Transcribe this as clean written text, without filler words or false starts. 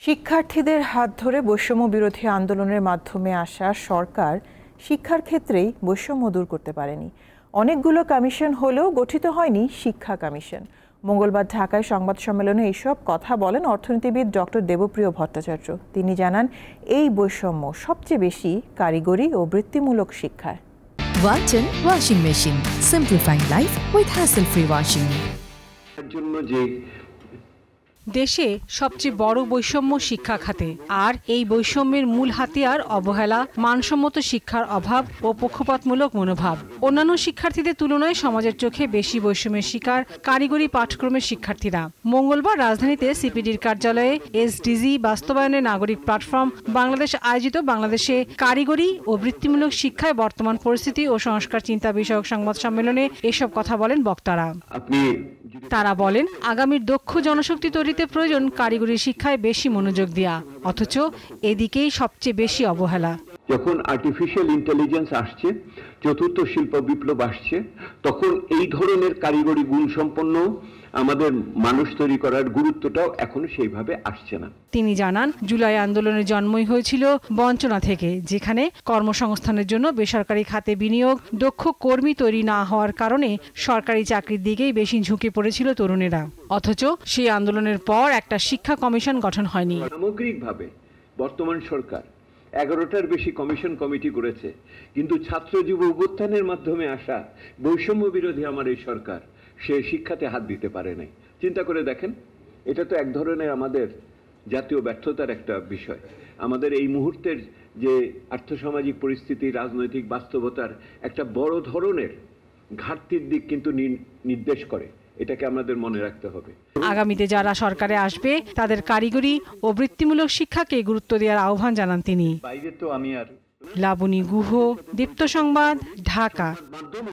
শিক্ষার্থীদের হাত ধরে বৈষম্য বিরোধী আন্দোলনের মাধ্যমে আসা সরকার শিক্ষার ক্ষেত্রেই বৈষম্য দূর করতে পারেনি। অনেকগুলো কমিশন হলেও গঠিত হয়নি শিক্ষা কমিশন। মঙ্গলবার ঢাকায় সংবাদ সম্মেলনে এইসব কথা বলেন অর্থনীতিবিদ ডক্টর দেবপ্রিয় ভট্টাচার্য। তিনি জানান, এই বৈষম্য সবচেয়ে বেশি কারিগরি ও বৃত্তিমূলক শিক্ষায়। Walton washing machine, simplifying life with hassle-free washing. দেশে সবচেয়ে বড় বৈষম্য শিক্ষা খাতে, আর এই বৈষম্যের মূল হাতিয়ার অবহেলা, মানসম্মত শিক্ষার অভাব ও পক্ষপাতমূলক মনোভাব। অন্যান্য শিক্ষার্থীদের তুলনায় সমাজের চোখে বেশি বৈষম্যের শিকার কারিগরি পাঠ্যক্রমের শিক্ষার্থীরা। মঙ্গলবার রাজধানীতে সিপিডির কার্যালয়ে এসডিজি বাস্তবায়নের নাগরিক প্ল্যাটফর্ম বাংলাদেশ আয়োজিত বাংলাদেশে কারিগরি ও বৃত্তিমূলক শিক্ষায় বর্তমান পরিস্থিতি ও সংস্কার চিন্তা বিষয়ক সংবাদ সম্মেলনে এসব কথা বলেন বক্তারা। তারা বলেন, আগামীর দক্ষ জনশক্তি তৈরিতে প্রয়োজন কারিগরি শিক্ষায় বেশি মনোযোগ দেওয়া, অথচ এদিকেই সবচেয়ে বেশি অবহেলা। যখন আর্টিফিশিয়াল ইন্টেলিজেন্স আসছে, চতুর্থ শিল্প বিপ্লব আসছে, তখন এই ধরনের কারিগরি গুণ সম্পন্ন আমাদের মানুষ তৈরি করার গুরুত্বটাও এখনো সেইভাবে আসছে না। তিনি জানান, জুলাই আন্দোলনের জন্মই হয়েছিল বঞ্চনা থেকে, যেখানে কর্মসংস্থানের জন্য বেসরকারি খাতে বিনিয়োগ, দক্ষ কর্মী তৈরি না হওয়ার কারণে সরকারি চাকরির দিকেই বেশি ঝুঁকে পড়েছিল তরুণেরা। অথচ সেই আন্দোলনের পর একটা শিক্ষা কমিশন গঠন হয়নি। সামগ্রিকভাবে বর্তমান সরকার 11টার বেশি কমিশন কমিটি করেছে, কিন্তু ছাত্র যুব অভ্যুত্থানের মাধ্যমে আসা বৈষম্য বিরোধী আমার এই সরকার সে শিক্ষাতে হাত দিতে পারে নাই। চিন্তা করে দেখেন, এটা তো এক ধরনের আমাদের জাতীয় ব্যর্থতার একটা বিষয়। আমাদের এই মুহূর্তের যে আর্থসামাজিক পরিস্থিতি, রাজনৈতিক বাস্তবতার একটা বড় ধরনের ঘাটতির দিক কিন্তু নির্দেশ করে। এটাকে আমাদের মনে রাখতে হবে। আগামীতে যারা সরকারে আসবে তাদের কারিগরি ও বৃত্তিমূলক শিক্ষাকে গুরুত্ব দেওয়ার আহ্বান জানান তিনি। বাইরে তো আমি আর লাবণী গুহ, দীপ্ত সংবাদ, ঢাকা।